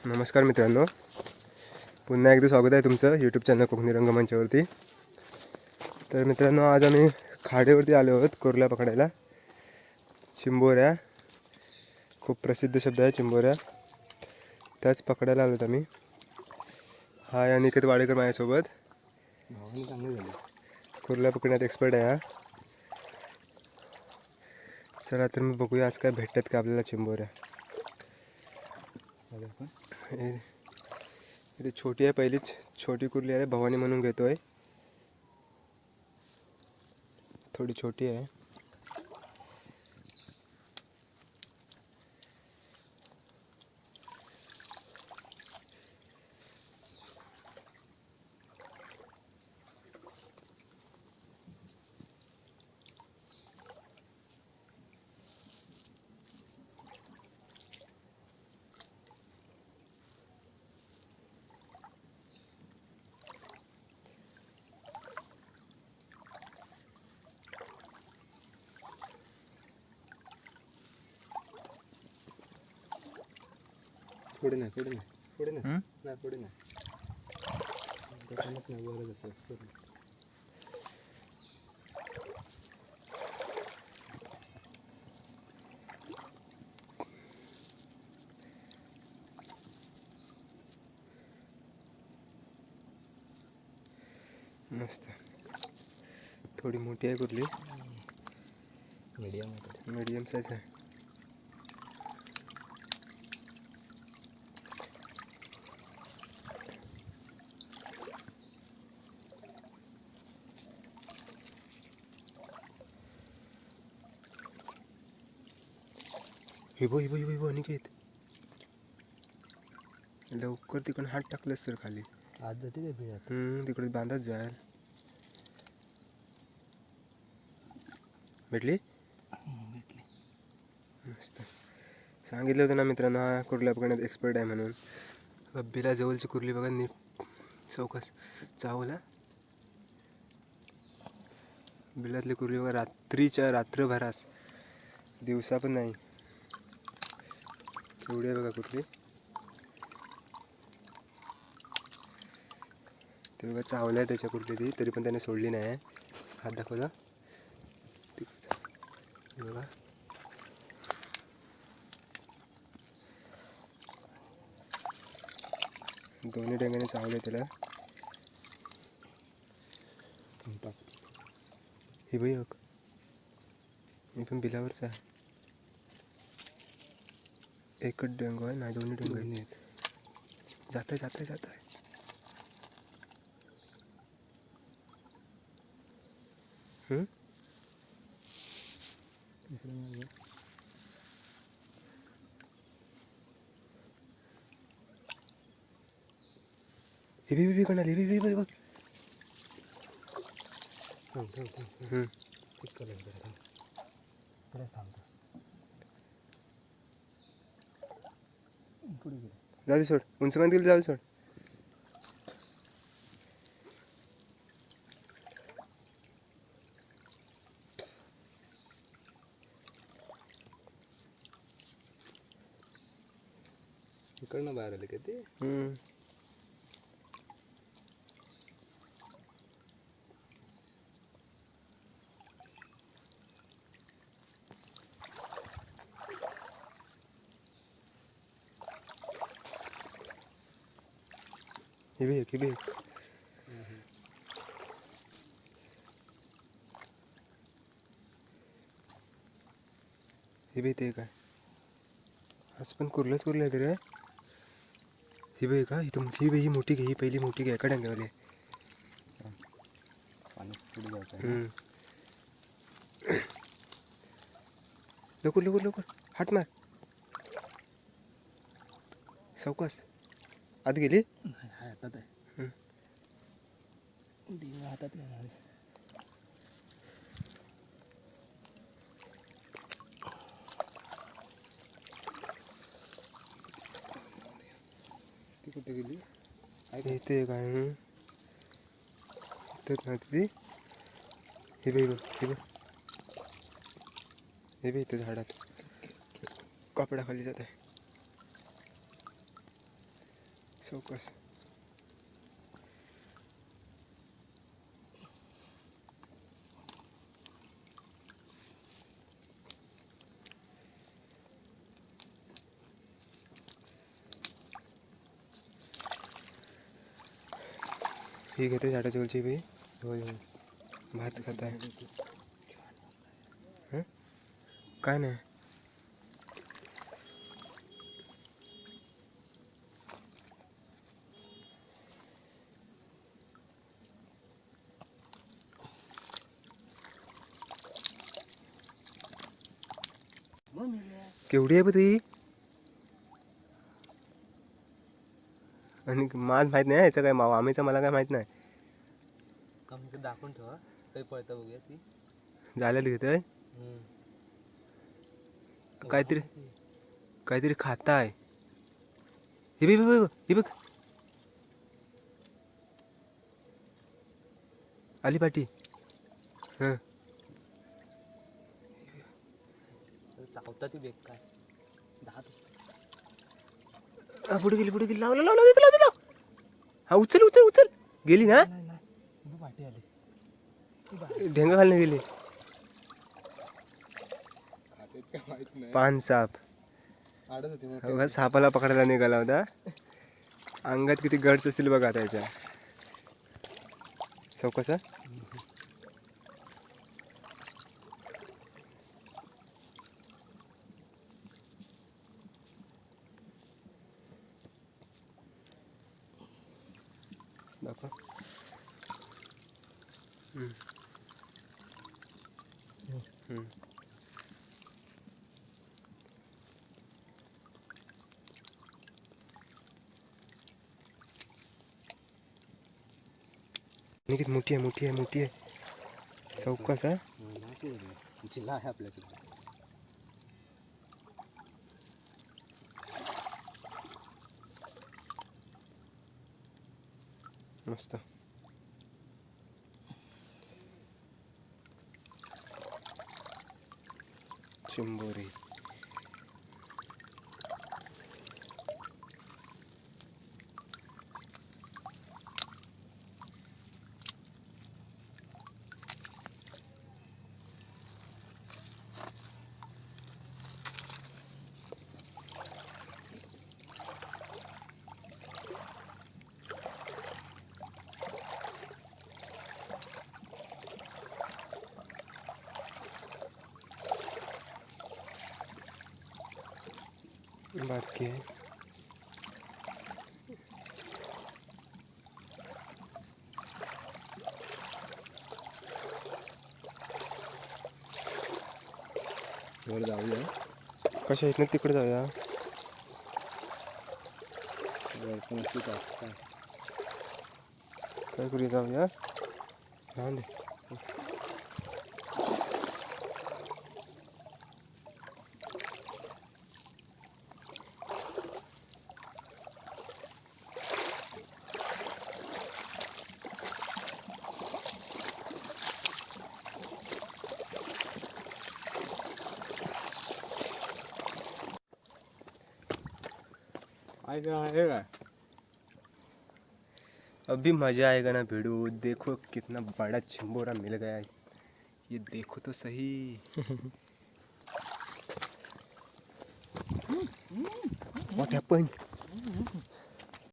नमस्कार मित्रांनो, पुन्हा एकदा स्वागत आहे तुमचं यूट्यूब चॅनल कोकणी रंगमंचावरती। तर मित्रांनो, आज आम्ही खाडीवरती आलो आहोत कोरल्या पकडायला। चिंबोऱ्या खूप प्रसिद्ध शब्द आहे चिंबोऱ्या, त्याच पकडायला आलो आम्ही। हा या निकेत वाडेकर माझ्यासोबत भावाने चांगले झाले, कोरल्या पकडण्यात एक्सपर्ट आहे हा। चला तर मी बघूया आज काय भेटतात का आपल्याला चिंबोऱ्या। इथे छोटी आहे, पहिलीच छोटी कुर्ली आहे, भवानी म्हणून घेतोय। थोडी छोटी आहे। पुढे नाही, पुढे नाही, पुढे नाही, नाही पुढे नाही, त्याच्यानंच नाही वरच असं मस्त। थोडी मोठी आहे कुर्ली, मीडियम साईज आहे। हिबो हिबो हिबो हिबो अनिकेत, लवकर तिकडून हात टाकलंस तर खाली आज जाते ते बिळात। तिकडे बांधत जाईल। भेटली भेटली। मस्त। सांगितलं होतं ना मित्रांनो, हा कुर्ल्या पकडण्यात एक्सपर्ट आहे म्हणून। बिला जवळची कुर्ली बघा, नीट चौकस चावला। बिलातली कुर्ली बघा, रात्रीच्या रात्रभरास, दिवसा पण नाही। केवढी आहे बघा कुर्ली, ते बघा चावलं आहे त्याच्या कुर्ली ती, तरी पण त्याने सोडली नाही आहे। हात दाखवला बघा, दोन्ही डेंगाने चावले त्याला। ही बघ, मी पण बिलावरच आहे। एकच डेंगू आहे ना, दोन्ही डेंगू आहेत। जात आहे जात आहे जात आहे। हिबी हिबी कोणाला हिबी हिबी बघ। चिक्कल आहे जरा, इकडेच थांबतो। पुढे गेले, जाऊ दे सोड, उंच मान गेली, जाऊ दे सोड। इकडनं बाहेर आले का ते? हिबी हिबी हिबी ते काय, आज पण कुर्लंच कुर्लं आहे तरी। ही बाई का, ही तुमची ही बाई, ही मोठी घे, ही पहिली मोठी घे, एका डांग्यावाली। पाणी पुढे जायचं लवकर लवकर लवकर, हात मार, सावकाश। आत गेली, हातात आहे, दिवा हातात घेणार। ती कुठे गेली? इथे काय इथंच नव्हती ती। ही बाई बघ, ही बघ, हे बी इथं झाडात कपड्याखाली जात आहे। चौकस. ही घेते झाडाची बी. होय होय. भात खात आहे. काय नाही. केवढी आहे बघ ती. आणि माझ माहित नाही याचं काय मावा आम्हीचं मला काय माहित नाही. आमचं दाखवून ठेवा काही पळता बघूया ती. झालेलं घेतोय. काहीतरी काहीतरी खाताय. हे बघ हे बघ आली पाटी. हां चावता ती बेग काय 10. पुढे गेली लाव. हा उचल गेली ना. नाही पाठी आली. ढेंगा घालणे गेली. माहित नाही. पान साप. आडत होती मग. बघा सापाला पकडायला निघाला होता. अंगात किती गट्स असतील बघा त्याच्या. कसा दाखव. निकित मोठी आहे. चौकस आहे. जिल्हा आहे आपल्याकडे. मस्त. चिंबोरी. बाकी आहे. वर जाऊया. कशा इथनं तिकडे जाऊया. वरती मस्त काय काय करूया जाऊया. राहून दे. आहे का. अभी मजा आएगा ना भिड़ो. देखो कितना बड़ा चिंबोरा मिल गया है. ये देखो तो सही. What happened?